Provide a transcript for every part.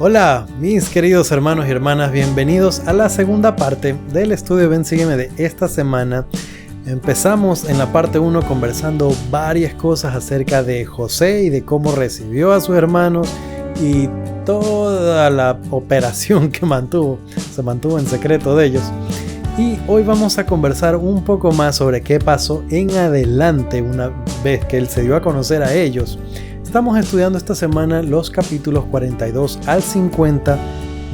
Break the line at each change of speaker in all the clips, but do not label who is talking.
Hola, mis queridos hermanos y hermanas, bienvenidos a la segunda parte del estudio Ven Sígueme de esta semana. Empezamos en la parte 1 conversando varias cosas acerca de José y de cómo recibió a sus hermanos y toda la operación que se mantuvo en secreto de ellos. Y hoy vamos a conversar un poco más sobre qué pasó en adelante una vez que él se dio a conocer a ellos. Estamos estudiando esta semana los capítulos 42 al 50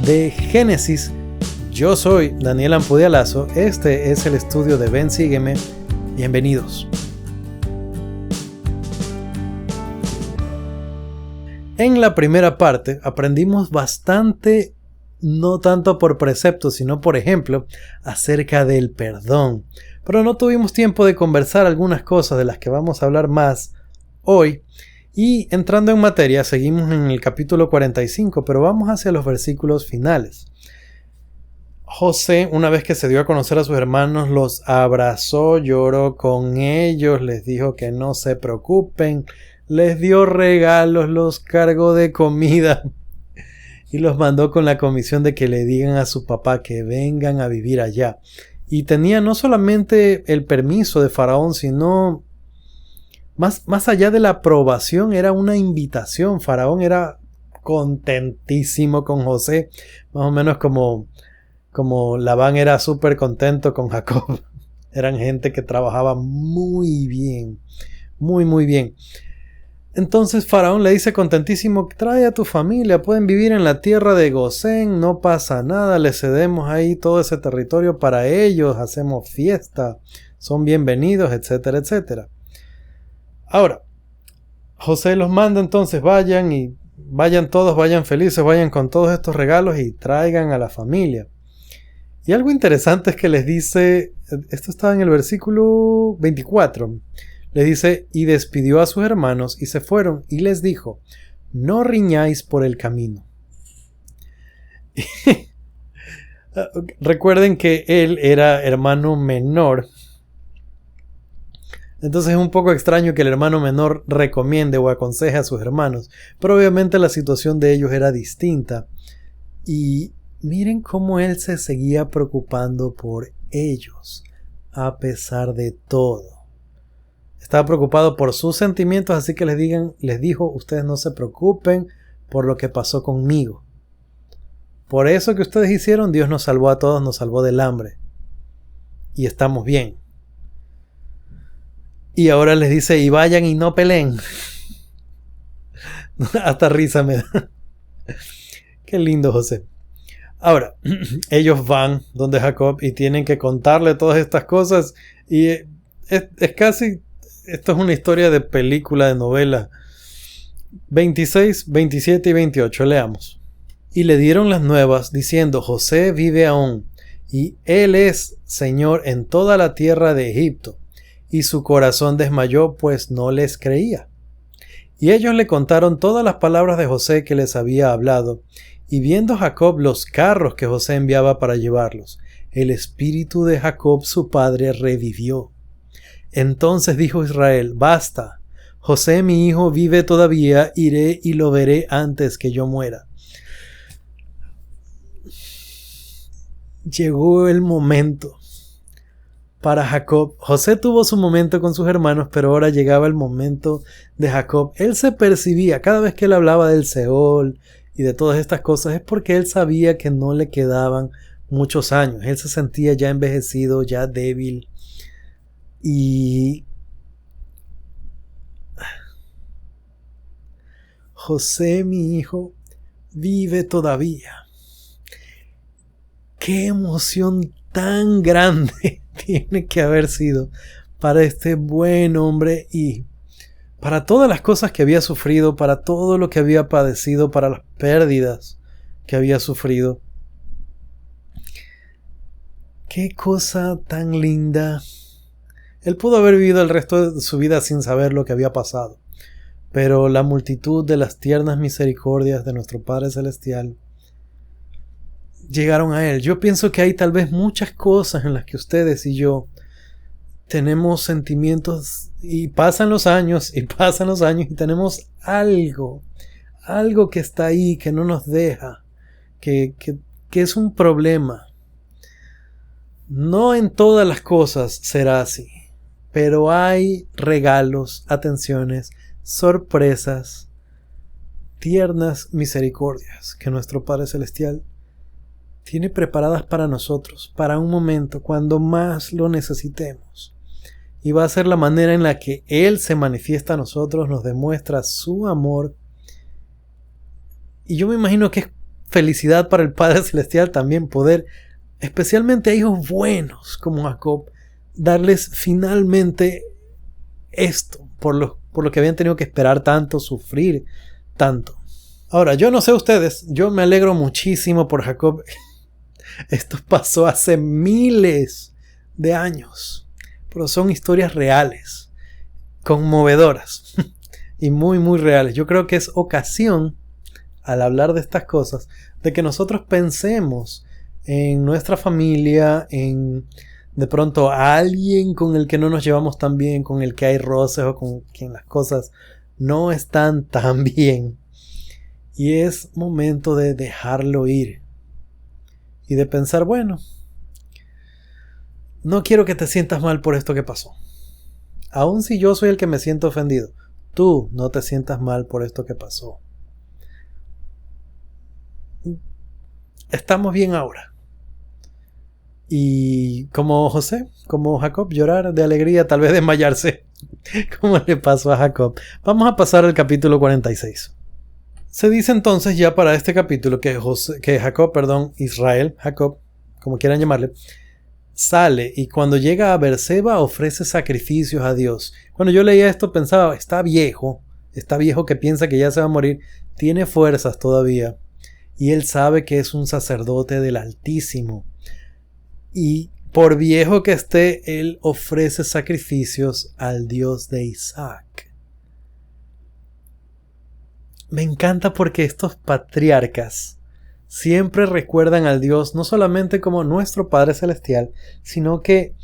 de Génesis. Yo soy Daniel Ampudialazo, este es el estudio de Ven Sígueme. Bienvenidos. En la primera parte aprendimos bastante, no tanto por precepto, sino por ejemplo, acerca del perdón. Pero no tuvimos tiempo de conversar algunas cosas de las que vamos a hablar más hoy. Y entrando en materia, seguimos en el capítulo 45, pero vamos hacia los versículos finales. José, una vez que se dio a conocer a sus hermanos, los abrazó, lloró con ellos, les dijo que no se preocupen, les dio regalos, los cargó de comida y los mandó con la comisión de que le digan a su papá que vengan a vivir allá. Y tenía no solamente el permiso de Faraón, sino más allá de la aprobación, era una invitación. Faraón era contentísimo con José, más o menos como Labán era súper contento con Jacob. Eran gente que trabajaba muy bien, muy bien. Entonces Faraón le dice contentísimo: trae a tu familia, pueden vivir en la tierra de Gosén, no pasa nada, le cedemos ahí todo ese territorio para ellos, hacemos fiesta, son bienvenidos, etcétera, etcétera. Ahora, José los manda entonces, vayan todos, vayan felices, vayan con todos estos regalos y traigan a la familia. Y algo interesante es que les dice, esto está en el versículo 24, les dice: y despidió a sus hermanos y se fueron, y les dijo: no riñáis por el camino. Recuerden que él era hermano menor. Entonces es un poco extraño que el hermano menor recomiende o aconseje a sus hermanos, pero obviamente la situación de ellos era distinta. Y miren cómo él se seguía preocupando por ellos, a pesar de todo. Estaba preocupado por sus sentimientos, así que les dijo: ustedes no se preocupen por lo que pasó conmigo. Por eso que ustedes hicieron, Dios nos salvó a todos, nos salvó del hambre. Y estamos bien. Y ahora les dice: y vayan y no peleen. Hasta risa me da. Qué lindo José. Ahora, ellos van donde Jacob y tienen que contarle todas estas cosas. Y es casi, esto es una historia de película, de novela. 26, 27 y 28, leamos. Y le dieron las nuevas diciendo: José vive aún, y él es Señor en toda la tierra de Egipto. Y su corazón desmayó, pues no les creía. Y ellos le contaron todas las palabras de José que les había hablado. Y viendo Jacob los carros que José enviaba para llevarlos, el espíritu de Jacob su padre revivió. Entonces dijo Israel: basta, José mi hijo vive todavía, iré y lo veré antes que yo muera. Llegó el momento. Para Jacob, José tuvo su momento con sus hermanos, pero ahora llegaba el momento de Jacob. Él se percibía, cada vez que él hablaba del Seol y de todas estas cosas, es porque él sabía que no le quedaban muchos años. Él se sentía ya envejecido, ya débil. Y José, mi hijo, vive todavía. ¡Qué emoción tan grande tiene que haber sido para este buen hombre y para todas las cosas que había sufrido, para todo lo que había padecido, para las pérdidas que había sufrido! ¡Qué cosa tan linda! Él pudo haber vivido el resto de su vida sin saber lo que había pasado, pero la multitud de las tiernas misericordias de nuestro Padre Celestial llegaron a él. Yo pienso que hay tal vez muchas cosas en las que ustedes y yo tenemos sentimientos y pasan los años y tenemos algo algo que está ahí, que no nos deja, que es un problema. No en todas las cosas será así, pero hay regalos, atenciones, sorpresas, tiernas misericordias que nuestro Padre Celestial tiene preparadas para nosotros, para un momento cuando más lo necesitemos. Y va a ser la manera en la que Él se manifiesta a nosotros, nos demuestra su amor. Y yo me imagino que es felicidad para el Padre Celestial también poder, especialmente a hijos buenos como Jacob, darles finalmente esto, por lo que habían tenido que esperar tanto, sufrir tanto. Ahora, yo no sé ustedes, yo me alegro muchísimo por Jacob. Esto pasó hace miles de años, pero son historias reales, conmovedoras y muy, muy reales. Yo creo que es ocasión, al hablar de estas cosas, de que nosotros pensemos en nuestra familia, en de pronto a alguien con el que no nos llevamos tan bien, con el que hay roces o con quien las cosas no están tan bien. Y es momento de dejarlo ir y de pensar, bueno, no quiero que te sientas mal por esto que pasó. Aun si yo soy el que me siento ofendido, tú no te sientas mal por esto que pasó. Estamos bien ahora. Y como José, como Jacob, llorar de alegría, tal vez desmayarse, como le pasó a Jacob. Vamos a pasar al capítulo 46. Se dice entonces ya para este capítulo que Israel, Jacob, como quieran llamarle, sale y cuando llega a Beerseba ofrece sacrificios a Dios. Cuando yo leía esto pensaba, está viejo que piensa que ya se va a morir, tiene fuerzas todavía y él sabe que es un sacerdote del Altísimo. Y por viejo que esté, él ofrece sacrificios al Dios de Isaac. Me encanta porque estos patriarcas siempre recuerdan al Dios no solamente como nuestro Padre Celestial, sino que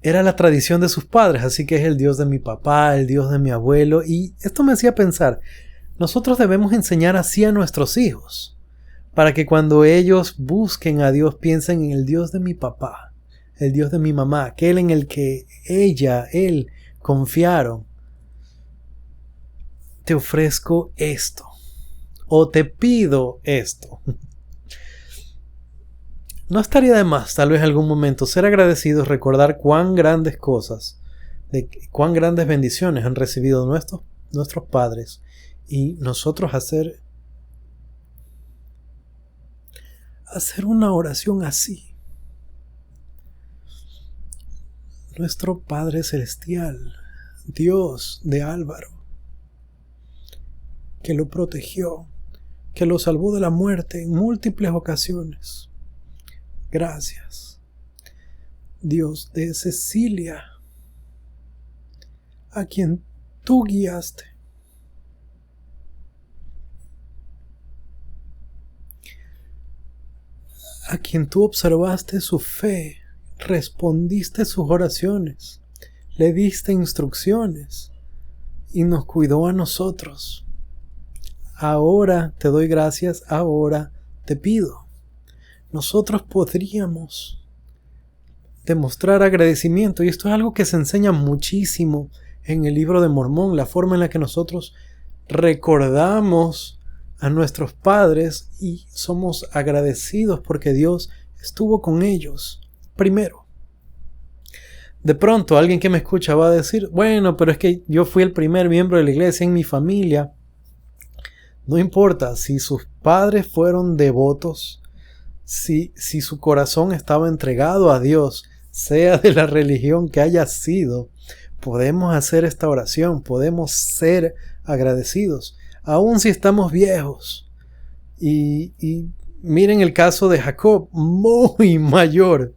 era la tradición de sus padres, así que es el Dios de mi papá, el Dios de mi abuelo, y esto me hacía pensar, nosotros debemos enseñar así a nuestros hijos, para que cuando ellos busquen a Dios piensen en el Dios de mi papá, el Dios de mi mamá, aquel en el que él confiaron. Te ofrezco esto, o te pido esto. No estaría de más, tal vez en algún momento, ser agradecidos, recordar cuán grandes cosas, cuán grandes bendiciones han recibido nuestros padres, y nosotros hacer una oración así. Nuestro Padre Celestial, Dios de Álvaro, que lo protegió, que lo salvó de la muerte en múltiples ocasiones. Gracias. Dios de Cecilia, a quien tú guiaste. A quien tú observaste su fe, respondiste sus oraciones, le diste instrucciones y nos cuidó a nosotros. Ahora te doy gracias, ahora te pido. Nosotros podríamos demostrar agradecimiento, y esto es algo que se enseña muchísimo en el libro de Mormón, la forma en la que nosotros recordamos a nuestros padres y somos agradecidos porque Dios estuvo con ellos primero. De pronto alguien que me escucha va a decir, bueno, pero es que yo fui el primer miembro de la iglesia en mi familia. No importa si sus padres fueron devotos, si su corazón estaba entregado a Dios, sea de la religión que haya sido, podemos hacer esta oración, podemos ser agradecidos, aun si estamos viejos. Y miren el caso de Jacob, muy mayor,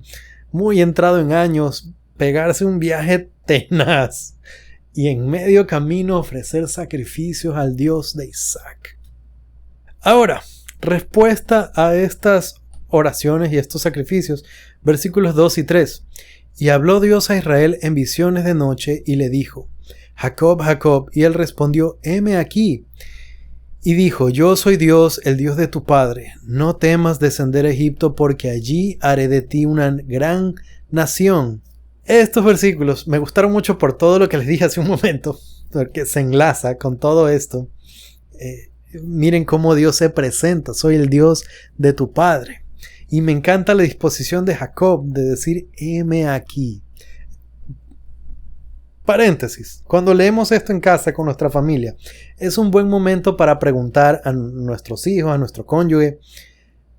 muy entrado en años, pegarse un viaje tenaz y en medio camino ofrecer sacrificios al Dios de Isaac. Ahora, respuesta a estas oraciones y estos sacrificios, versículos 2 y 3. Y habló Dios a Israel en visiones de noche y le dijo, Jacob, Jacob, y él respondió, heme aquí. Y dijo, yo soy Dios, el Dios de tu padre. No temas descender a Egipto, porque allí haré de ti una gran nación. Estos versículos me gustaron mucho por todo lo que les dije hace un momento, porque se enlaza con todo esto. Miren cómo Dios se presenta. Soy el Dios de tu padre. Y me encanta la disposición de Jacob de decir, heme aquí. Paréntesis, cuando leemos esto en casa con nuestra familia, es un buen momento para preguntar a nuestros hijos, a nuestro cónyuge,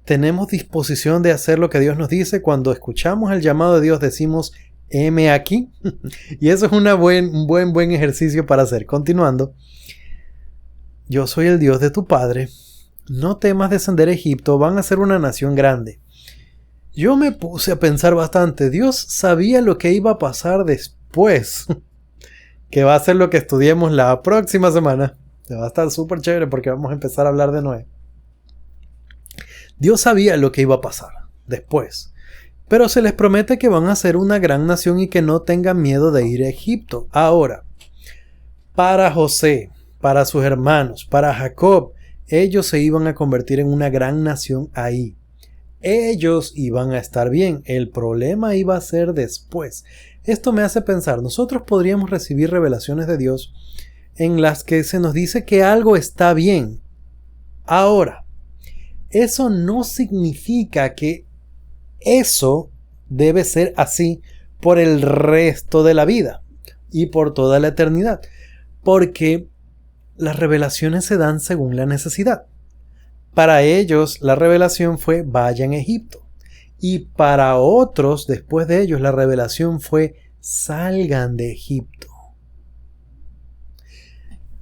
¿tenemos disposición de hacer lo que Dios nos dice? Cuando escuchamos el llamado de Dios decimos, heme aquí. Y eso es un buen ejercicio para hacer. Continuando, yo soy el Dios de tu padre, no temas descender a Egipto, van a ser una nación grande. Yo me puse a pensar bastante, Dios sabía lo que iba a pasar después. Que va a ser lo que estudiemos la próxima semana. Va a estar súper chévere porque vamos a empezar a hablar de Noé. Dios sabía lo que iba a pasar después. Pero se les promete que van a ser una gran nación y que no tengan miedo de ir a Egipto. Ahora, para José, para sus hermanos, para Jacob, ellos se iban a convertir en una gran nación ahí. Ellos iban a estar bien. El problema iba a ser después. Esto me hace pensar, nosotros podríamos recibir revelaciones de Dios en las que se nos dice que algo está bien. Ahora, eso no significa que eso debe ser así por el resto de la vida y por toda la eternidad, porque las revelaciones se dan según la necesidad. Para ellos la revelación fue vayan a Egipto. Y para otros, después de ellos, la revelación fue salgan de Egipto.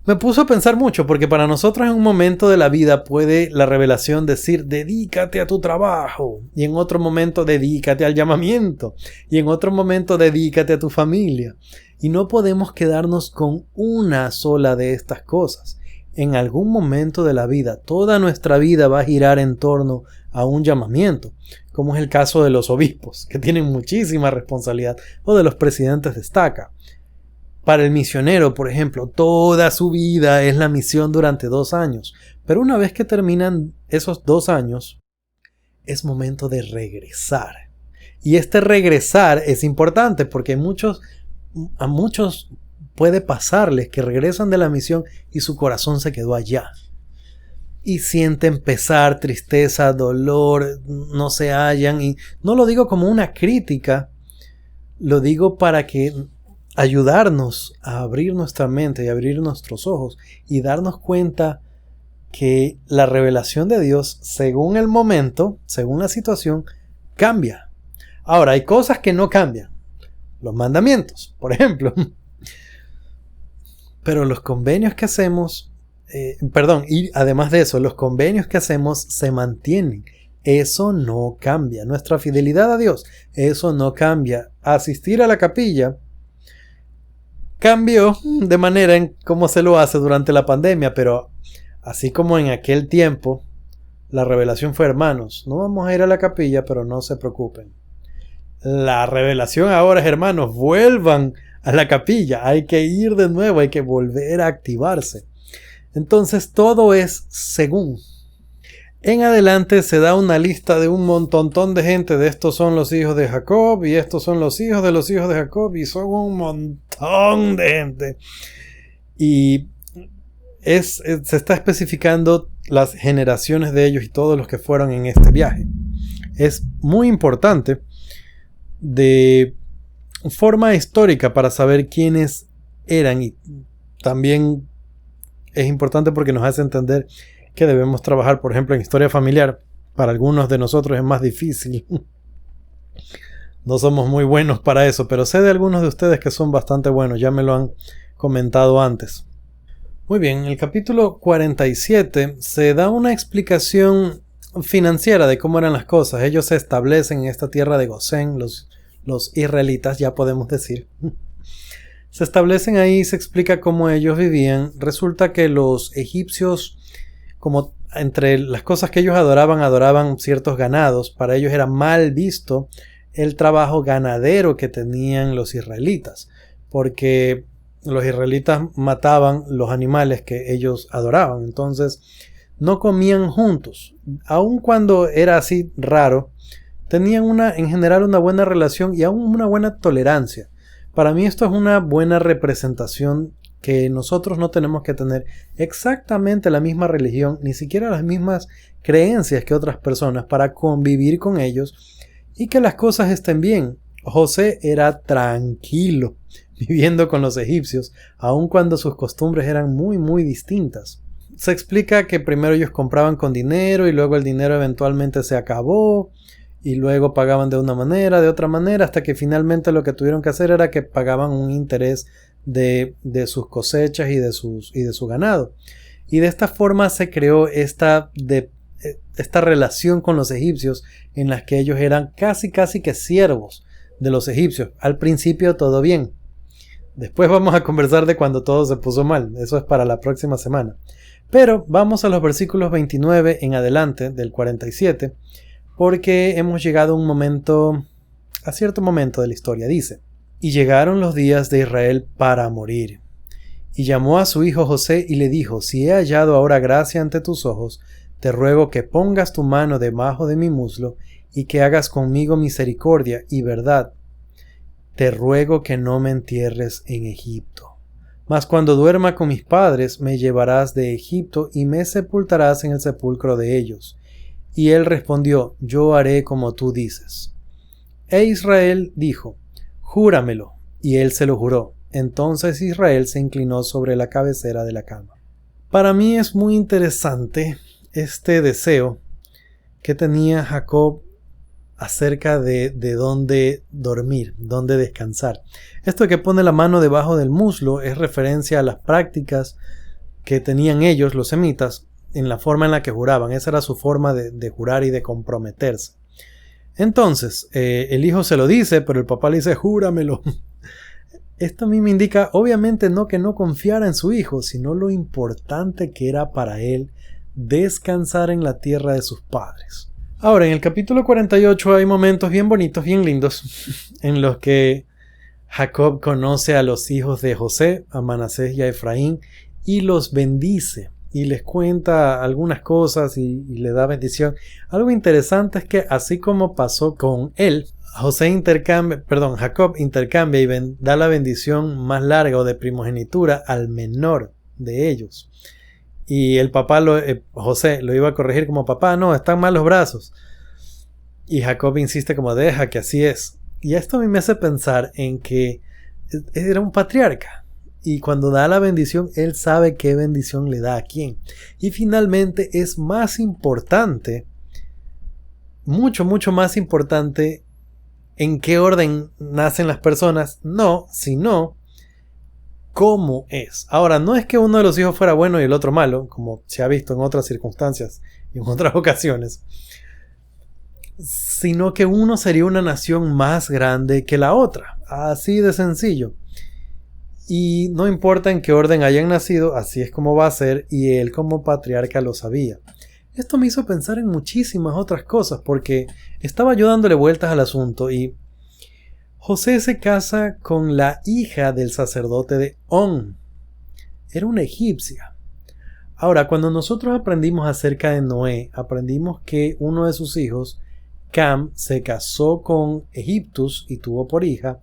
Me puso a pensar mucho porque para nosotros en un momento de la vida puede la revelación decir dedícate a tu trabajo, y en otro momento dedícate al llamamiento, y en otro momento dedícate a tu familia. Y no podemos quedarnos con una sola de estas cosas. En algún momento de la vida, toda nuestra vida va a girar en torno a un llamamiento, como es el caso de los obispos, que tienen muchísima responsabilidad, o de los presidentes de estaca. Para el misionero, por ejemplo, toda su vida es la misión durante 2 años, pero una vez que terminan esos 2 años, es momento de regresar. Y este regresar es importante porque a muchos puede pasarles que regresan de la misión y su corazón se quedó allá. Y sienten pesar, tristeza, dolor, no se hallan. Y no lo digo como una crítica, lo digo para que ayudarnos a abrir nuestra mente y abrir nuestros ojos y darnos cuenta que la revelación de Dios, según el momento, según la situación, cambia. Ahora, hay cosas que no cambian. Los mandamientos, por ejemplo. Pero los convenios que hacemos, y además de eso, los convenios que hacemos se mantienen. Eso no cambia. Nuestra fidelidad a Dios, eso no cambia. Asistir a la capilla cambió de manera en cómo se lo hace durante la pandemia, pero así como en aquel tiempo, la revelación fue, hermanos, no vamos a ir a la capilla, pero no se preocupen. La revelación ahora es, hermanos, vuelvan a la capilla, hay que ir de nuevo, hay que volver a activarse. Entonces todo es según. En adelante se da una lista de un montón de gente, de estos son los hijos de Jacob y estos son los hijos de Jacob, y son un montón de gente. Y se está especificando las generaciones de ellos y todos los que fueron en este viaje. Es muy importante de forma histórica para saber quiénes eran, y también es importante porque nos hace entender que debemos trabajar, por ejemplo, en historia familiar. Para algunos de nosotros es más difícil. No somos muy buenos para eso, pero sé de algunos de ustedes que son bastante buenos, ya me lo han comentado antes. Muy bien, en el capítulo 47 se da una explicación financiera de cómo eran las cosas. Ellos se establecen en esta tierra de Gosén, los israelitas, ya podemos decir. Se establecen ahí y se explica cómo ellos vivían. Resulta que los egipcios, como entre las cosas que ellos adoraban ciertos ganados. Para ellos era mal visto el trabajo ganadero que tenían los israelitas, porque los israelitas mataban los animales que ellos adoraban. Entonces no comían juntos. Aun cuando era así raro, tenían en general una buena relación y aún una buena tolerancia. Para mí esto es una buena representación que nosotros no tenemos que tener exactamente la misma religión, ni siquiera las mismas creencias que otras personas para convivir con ellos y que las cosas estén bien. José era tranquilo viviendo con los egipcios, aun cuando sus costumbres eran muy distintas. Se explica que primero ellos compraban con dinero y luego el dinero eventualmente se acabó y luego pagaban de una manera, de otra manera, hasta que finalmente lo que tuvieron que hacer era que pagaban un interés de sus cosechas y de su ganado. Y de esta forma se creó esta relación con los egipcios en las que ellos eran casi que siervos de los egipcios. Al principio todo bien. Después vamos a conversar de cuando todo se puso mal. Eso es para la próxima semana. Pero vamos a los versículos 29 en adelante del 47, porque hemos llegado a cierto momento de la historia. Dice: y llegaron los días de Israel para morir. Y llamó a su hijo José y le dijo: si he hallado ahora gracia ante tus ojos, te ruego que pongas tu mano debajo de mi muslo y que hagas conmigo misericordia y verdad. Te ruego que no me entierres en Egipto. Mas cuando duerma con mis padres, me llevarás de Egipto y me sepultarás en el sepulcro de ellos. Y él respondió: yo haré como tú dices. E Israel dijo: júramelo. Y él se lo juró. Entonces Israel se inclinó sobre la cabecera de la cama. Para mí es muy interesante este deseo que tenía Jacob acerca de dónde dormir, dónde descansar. Esto que pone la mano debajo del muslo es referencia a las prácticas que tenían ellos, los semitas, en la forma en la que juraban. Esa era su forma de jurar y de comprometerse. Entonces, el hijo se lo dice, pero el papá le dice: júramelo. Esto a mí me indica, obviamente, no que no confiara en su hijo, sino lo importante que era para él descansar en la tierra de sus padres. Ahora, en el capítulo 48 hay momentos bien bonitos, bien lindos, en los que Jacob conoce a los hijos de José, a Manasés y a Efraín, y los bendice, y les cuenta algunas cosas y le da bendición. Algo interesante es que, así como pasó con él, Jacob intercambia y da la bendición más larga o de primogenitura al menor de ellos. Y el papá, José, lo iba a corregir como: papá, no, están mal los brazos. Y Jacob insiste como: deja que así es. Y esto a mí me hace pensar en que era un patriarca. Y cuando da la bendición, él sabe qué bendición le da a quién. Y finalmente es más importante, mucho más importante, en qué orden nacen las personas, sino cómo es. Ahora, no es que uno de los hijos fuera bueno y el otro malo, como se ha visto en otras circunstancias y en otras ocasiones, sino que uno sería una nación más grande que la otra. Así de sencillo. Y no importa en qué orden hayan nacido, así es como va a ser, y él como patriarca lo sabía. Esto me hizo pensar en muchísimas otras cosas, porque estaba yo dándole vueltas al asunto y José se casa con la hija del sacerdote de On. Era una egipcia. Ahora, cuando nosotros aprendimos acerca de Noé, aprendimos que uno de sus hijos, Cam, se casó con Egiptus y tuvo por hijo,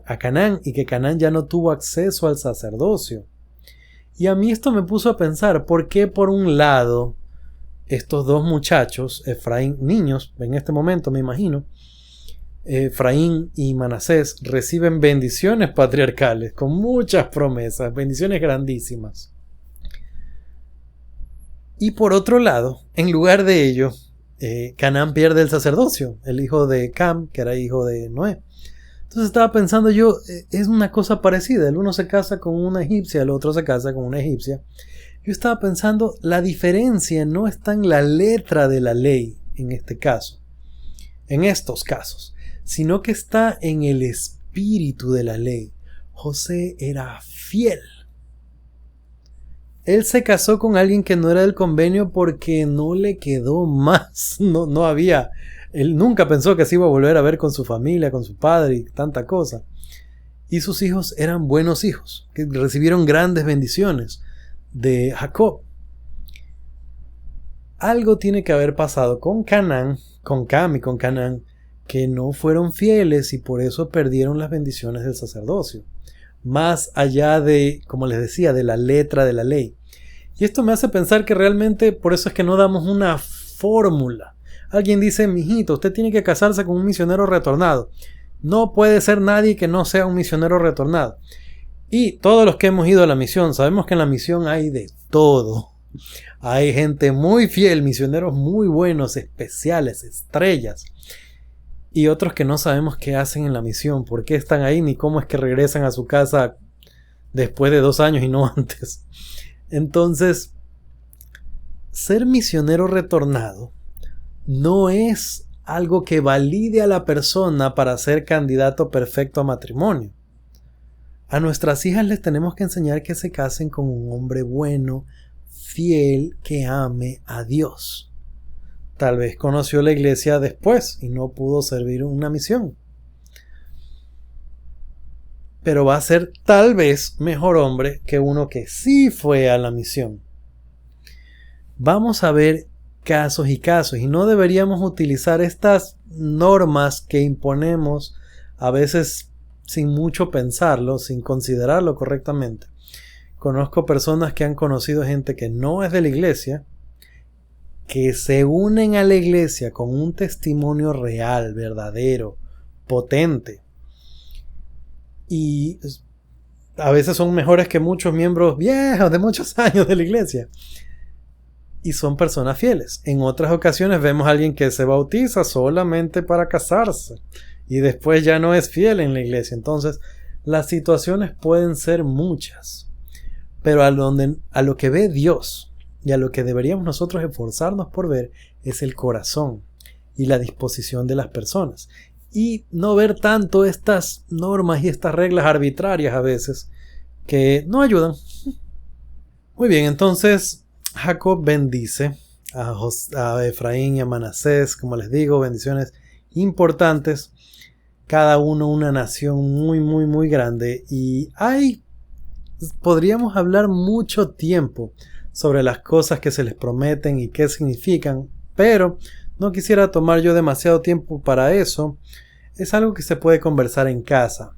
a Canaán, y que Canaán ya no tuvo acceso al sacerdocio. Y a mí esto me puso a pensar, ¿por qué por un lado estos dos muchachos, Efraín, niños en este momento me imagino, Efraín y Manasés, reciben bendiciones patriarcales con muchas promesas, bendiciones grandísimas? Y por otro lado, en lugar de ello, Canaán pierde el sacerdocio, el hijo de Cam, que era hijo de Noé. Entonces estaba pensando yo, es una cosa parecida, el uno se casa con una egipcia, el otro se casa con una egipcia. Yo estaba pensando, la diferencia no está en la letra de la ley en este caso, en estos casos, sino que está en el espíritu de la ley. José era fiel. Él se casó con alguien que no era del convenio porque no le quedó más. No había. Él nunca pensó que se iba a volver a ver con su familia, con su padre y tanta cosa. Y sus hijos eran buenos hijos, que recibieron grandes bendiciones de Jacob. Algo tiene que haber pasado con Canaán, con Cam y con Canaán, que no fueron fieles y por eso perdieron las bendiciones del sacerdocio. Más allá de, como les decía, de la letra de la ley. Y esto me hace pensar que realmente por eso es que no damos una fórmula. Alguien dice, mijito, usted tiene que casarse con un misionero retornado. No puede ser nadie que no sea un misionero retornado. Y todos los que hemos ido a la misión, sabemos que en la misión hay de todo. Hay gente muy fiel, misioneros muy buenos, especiales, estrellas. Y otros que no sabemos qué hacen en la misión, por qué están ahí, ni cómo es que regresan a su casa después de 2 años y no antes. Entonces, ser misionero retornado no es algo que valide a la persona para ser candidato perfecto a matrimonio. A nuestras hijas les tenemos que enseñar que se casen con un hombre bueno, fiel, que ame a Dios. Tal vez conoció la iglesia después y no pudo servir una misión. Pero va a ser tal vez mejor hombre que uno que sí fue a la misión. Vamos a ver casos y casos y no deberíamos utilizar estas normas que imponemos a veces sin mucho pensarlo, sin considerarlo correctamente. Conozco personas que han conocido gente que no es de la iglesia, que se unen a la iglesia con un testimonio real, verdadero, potente. Y a veces son mejores que muchos miembros viejos de muchos años de la iglesia. Y son personas fieles. En otras ocasiones vemos a alguien que se bautiza solamente para casarse y después ya no es fiel en la iglesia. Entonces, las situaciones pueden ser muchas. Pero a lo que ve Dios y a lo que deberíamos nosotros esforzarnos por ver es el corazón y la disposición de las personas. Y no ver tanto estas normas y estas reglas arbitrarias a veces que no ayudan. Muy bien, entonces Jacob bendice a Efraín y a Manasés, como les digo, bendiciones importantes, cada uno una nación muy, muy, muy grande. Y podríamos hablar mucho tiempo sobre las cosas que se les prometen y qué significan, pero no quisiera tomar yo demasiado tiempo para eso. Es algo que se puede conversar en casa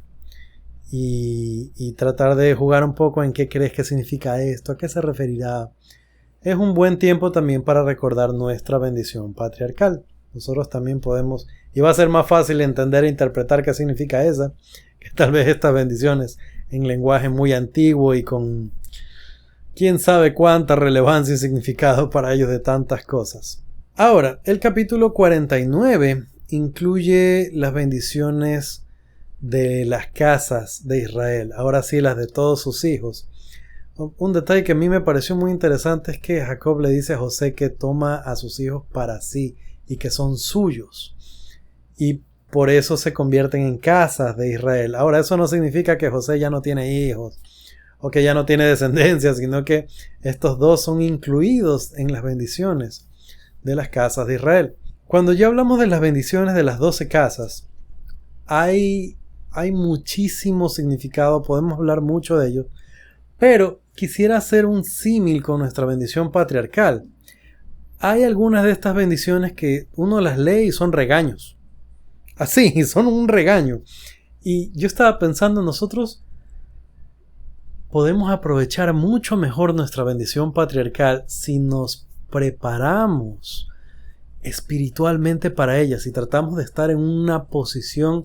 y tratar de jugar un poco en qué crees que significa esto, a qué se referirá. Es un buen tiempo también para recordar nuestra bendición patriarcal. Nosotros también podemos, y va a ser más fácil entender e interpretar qué significa esa, que tal vez estas bendiciones en lenguaje muy antiguo y con quién sabe cuánta relevancia y significado para ellos de tantas cosas. Ahora, el capítulo 49 incluye las bendiciones de las casas de Israel, ahora sí las de todos sus hijos. Un detalle que a mí me pareció muy interesante es que Jacob le dice a José que toma a sus hijos para sí y que son suyos y por eso se convierten en casas de Israel. Ahora, eso no significa que José ya no tiene hijos o que ya no tiene descendencia, sino que estos dos son incluidos en las bendiciones de las casas de Israel. Cuando ya hablamos de las bendiciones de las 12 casas, hay muchísimo significado, podemos hablar mucho de ello, pero quisiera hacer un símil con nuestra bendición patriarcal. Hay algunas de estas bendiciones que uno las lee y son regaños. Así, son un regaño. Y yo estaba pensando, nosotros podemos aprovechar mucho mejor nuestra bendición patriarcal si nos preparamos espiritualmente para ella, si tratamos de estar en una posición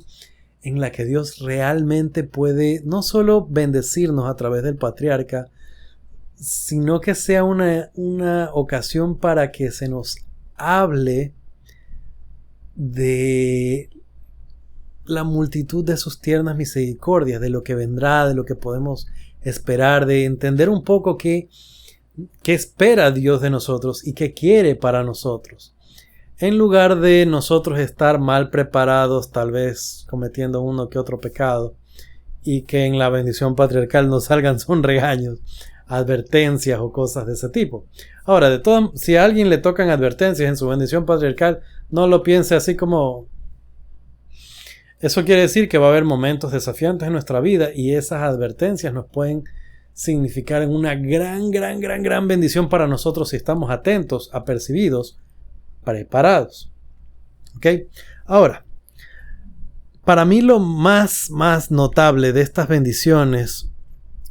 en la que Dios realmente puede no solo bendecirnos a través del patriarca, sino que sea una ocasión para que se nos hable de la multitud de sus tiernas misericordias, de lo que vendrá, de lo que podemos esperar, de entender un poco qué espera Dios de nosotros y qué quiere para nosotros. En lugar de nosotros estar mal preparados, tal vez cometiendo uno que otro pecado, y que en la bendición patriarcal nos salgan son regaños, advertencias o cosas de ese tipo. Ahora, si a alguien le tocan advertencias en su bendición patriarcal, no lo piense así como Eso quiere decir que va a haber momentos desafiantes en nuestra vida y esas advertencias nos pueden significar en una gran bendición para nosotros si estamos atentos, apercibidos, preparados. ¿Ok? Ahora, para mí lo más notable de estas bendiciones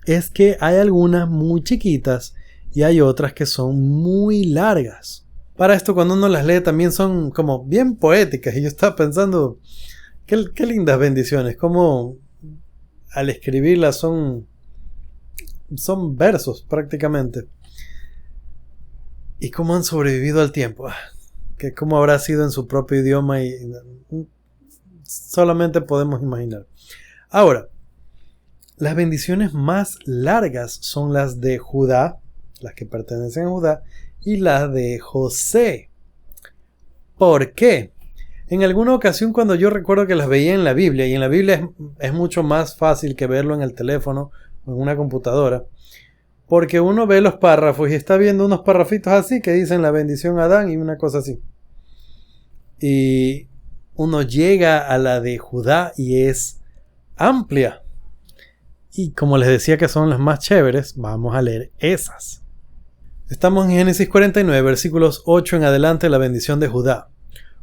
es que hay algunas muy chiquitas y hay otras que son muy largas. Para esto, cuando uno las lee, también son como bien poéticas. Y yo estaba pensando, qué lindas bendiciones. Como al escribirlas son versos prácticamente. Y cómo han sobrevivido al tiempo. Que cómo habrá sido en su propio idioma y solamente podemos imaginar. Ahora, las bendiciones más largas son las de Judá, las que pertenecen a Judá, y las de José. ¿Por qué? En alguna ocasión, cuando yo recuerdo que las veía en la Biblia, y en la Biblia es mucho más fácil que verlo en el teléfono o en una computadora, porque uno ve los párrafos y está viendo unos parrafitos así que dicen la bendición a Adán y una cosa así. Y uno llega a la de Judá y es amplia. Y como les decía que son las más chéveres, vamos a leer esas. Estamos en Génesis 49, versículos 8 en adelante, la bendición de Judá.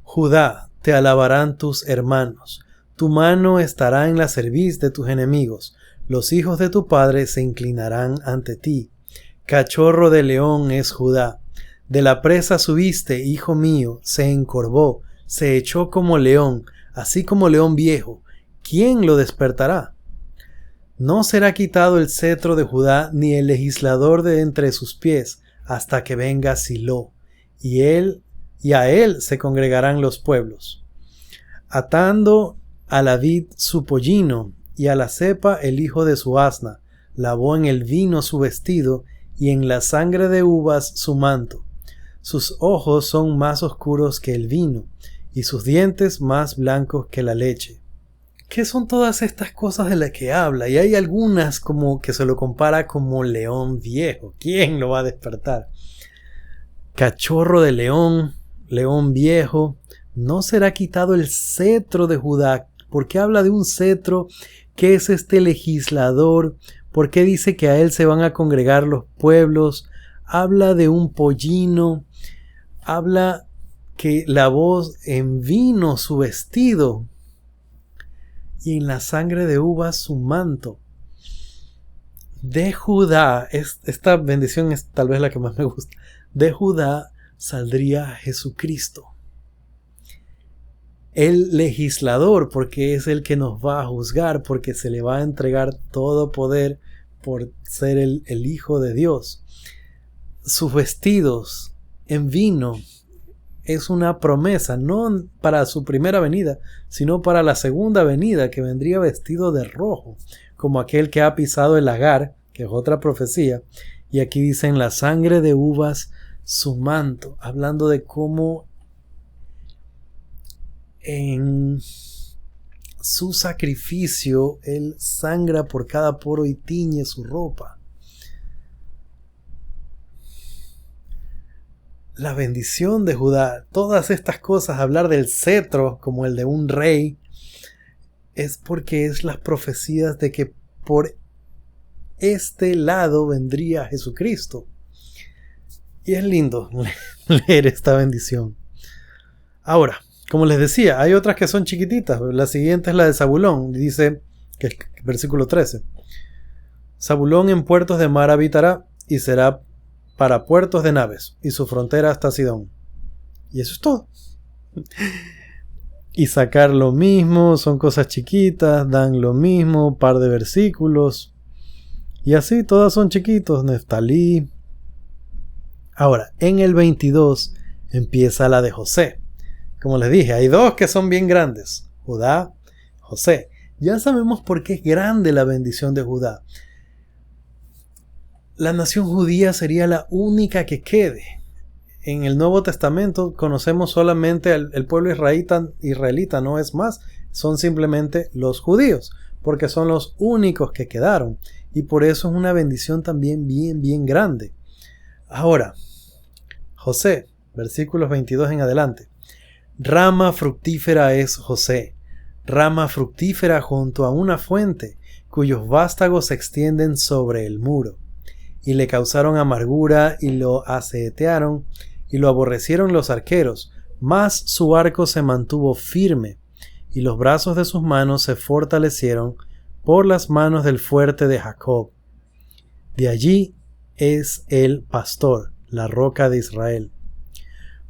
Judá, te alabarán tus hermanos. Tu mano estará en la cerviz de tus enemigos. Los hijos de tu padre se inclinarán ante ti. Cachorro de león es Judá. De la presa subiste, hijo mío, se encorvó, se echó como león, así como león viejo. ¿Quién lo despertará? No será quitado el cetro de Judá, ni el legislador de entre sus pies, hasta que venga Silo, y a él se congregarán los pueblos. Atando a la vid su pollino, y a la cepa el hijo de su asna, lavó en el vino su vestido, y en la sangre de uvas su manto. Sus ojos son más oscuros que el vino, y sus dientes más blancos que la leche. ¿Qué son todas estas cosas de las que habla? Y hay algunas como que se lo compara como león viejo. ¿Quién lo va a despertar? Cachorro de león, león viejo. No será quitado el cetro de Judá. ¿Por qué habla de un cetro? ¿Qué es este legislador? ¿Por qué dice que a él se van a congregar los pueblos? Habla de un pollino. Habla que lavó en vino su vestido. Y en la sangre de uvas su manto. De Judá, esta bendición es tal vez la que más me gusta. De Judá saldría Jesucristo. El legislador, porque es el que nos va a juzgar, porque se le va a entregar todo poder por ser el Hijo de Dios. Sus vestidos en vino es una promesa, no para su primera venida, sino para la segunda venida, que vendría vestido de rojo, como aquel que ha pisado el lagar, que es otra profecía. Y aquí dicen la sangre de uvas su manto, hablando de cómo en su sacrificio él sangra por cada poro y tiñe su ropa. La bendición de Judá, todas estas cosas, hablar del cetro como el de un rey, es porque es las profecías de que por este lado vendría Jesucristo. Y es lindo leer esta bendición. Ahora, como les decía, hay otras que son chiquititas. La siguiente es la de Zabulón. Dice, que es versículo 13. Zabulón en puertos de mar habitará y será para puertos de naves, y su frontera hasta Sidón. Y eso es todo. Y sacar lo mismo, son cosas chiquitas, dan lo mismo, par de versículos. Y así, todas son chiquitos. Neftalí. Ahora, en el 22 empieza la de José. Como les dije, hay dos que son bien grandes. Judá, José. Ya sabemos por qué es grande la bendición de Judá. La nación judía sería la única que quede. En el Nuevo Testamento conocemos solamente el pueblo israelita, no es más. Son simplemente los judíos, porque son los únicos que quedaron. Y por eso es una bendición también bien grande. Ahora, José, versículos 22 en adelante. Rama fructífera es José, rama fructífera junto a una fuente, cuyos vástagos se extienden sobre el muro. Y le causaron amargura y lo asaetearon, y lo aborrecieron los arqueros, mas su arco se mantuvo firme, y los brazos de sus manos se fortalecieron por las manos del fuerte de Jacob. De allí es el pastor, la roca de Israel.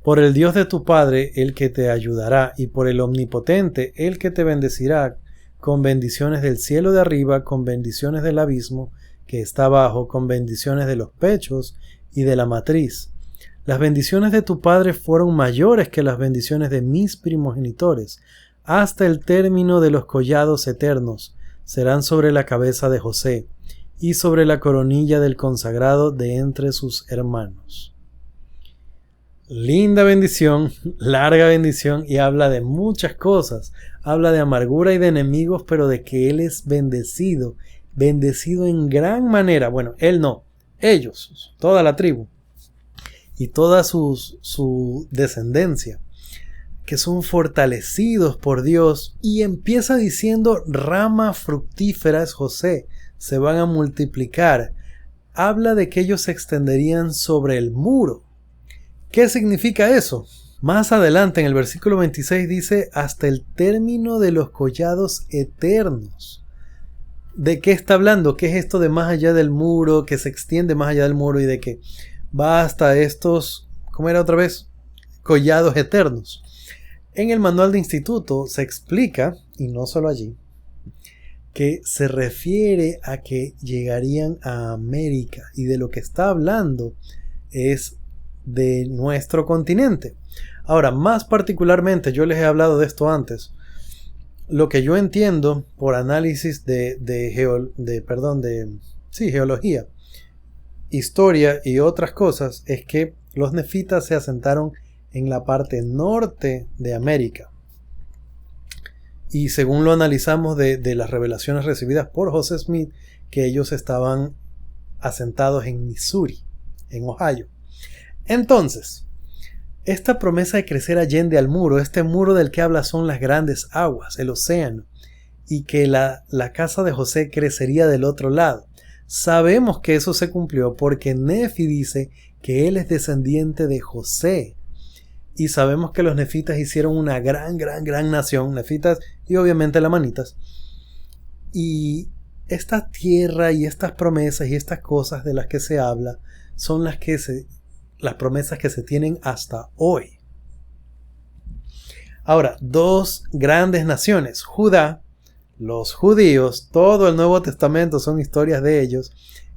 Por el Dios de tu Padre, el que te ayudará, y por el Omnipotente, el que te bendecirá, con bendiciones del cielo de arriba, con bendiciones del abismo que está abajo, con bendiciones de los pechos y de la matriz. Las bendiciones de tu Padre fueron mayores que las bendiciones de mis primogenitores, hasta el término de los collados eternos, serán sobre la cabeza de José, y sobre la coronilla del consagrado de entre sus hermanos. Linda bendición, larga bendición, y habla de muchas cosas. Habla de amargura y de enemigos, pero de que él es bendecido, bendecido en gran manera. Bueno, él no, ellos, toda la tribu y toda su descendencia, que son fortalecidos por Dios. Y empieza diciendo, rama fructífera es José, se van a multiplicar. Habla de que ellos se extenderían sobre el muro. ¿Qué significa eso? Más adelante en el versículo 26 dice, hasta el término de los collados eternos. ¿De qué está hablando? ¿Qué es esto de más allá del muro, que se extiende más allá del muro y de que va hasta estos, ¿cómo era otra vez? Collados eternos. En el manual de instituto se explica, y no solo allí, que se refiere a que llegarían a América, y de lo que está hablando es de nuestro continente. Ahora, más particularmente, yo les he hablado de esto antes, lo que yo entiendo por análisis de geología, historia y otras cosas, es que los nefitas se asentaron en la parte norte de América. Y según lo analizamos de las revelaciones recibidas por José Smith, que ellos estaban asentados en Missouri, en Ohio. Entonces, esta promesa de crecer allende al muro, este muro del que habla son las grandes aguas, el océano, y que la casa de José crecería del otro lado. Sabemos que eso se cumplió porque Nefi dice que él es descendiente de José. Y sabemos que los nefitas hicieron una gran nación, nefitas y obviamente lamanitas. Y esta tierra y estas promesas y estas cosas de las que se habla son las promesas que se tienen hasta hoy. Ahora, dos grandes naciones, Judá, los judíos, todo el Nuevo Testamento son historias de ellos,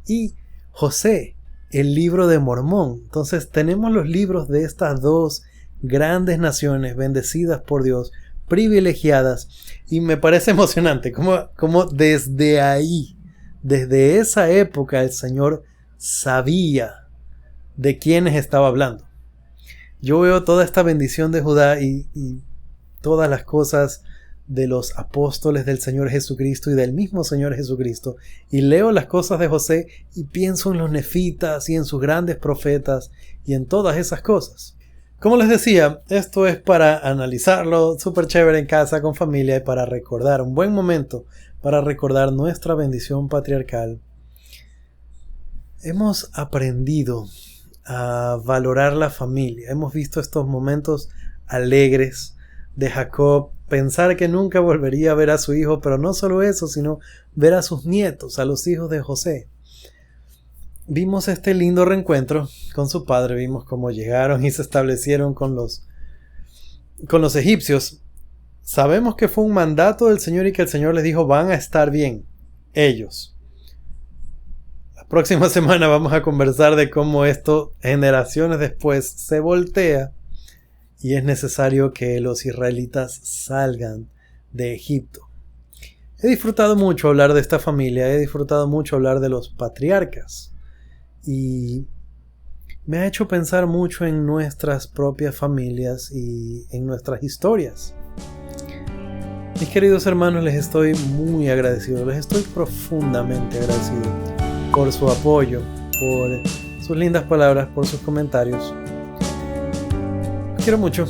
y José, el libro de Mormón. Entonces tenemos los libros de estas dos grandes naciones bendecidas por Dios, privilegiadas, y me parece emocionante como desde ahí, desde esa época, el Señor sabía de quiénes estaba hablando. Yo veo toda esta bendición de Judá y todas las cosas de los apóstoles del Señor Jesucristo y del mismo Señor Jesucristo, y leo las cosas de José y pienso en los nefitas y en sus grandes profetas y en todas esas cosas. Como les decía, esto es para analizarlo súper chévere en casa con familia y para recordar un buen momento, para recordar nuestra bendición patriarcal. Hemos aprendido a valorar la familia. Hemos visto estos momentos alegres de Jacob, pensar que nunca volvería a ver a su hijo, pero no solo eso, sino ver a sus nietos, a los hijos de José. Vimos este lindo reencuentro con su padre, vimos cómo llegaron y se establecieron con los egipcios. Sabemos que fue un mandato del Señor y que el Señor les dijo, van a estar bien, ellos. La próxima semana vamos a conversar de cómo esto, generaciones después, se voltea y es necesario que los israelitas salgan de Egipto. He disfrutado mucho hablar de esta familia, he disfrutado mucho hablar de los patriarcas. Y me ha hecho pensar mucho en nuestras propias familias y en nuestras historias. Mis queridos hermanos, les estoy muy agradecido, les estoy profundamente agradecido por su apoyo, por sus lindas palabras, por sus comentarios. Los quiero mucho.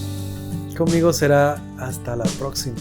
Conmigo será hasta la próxima.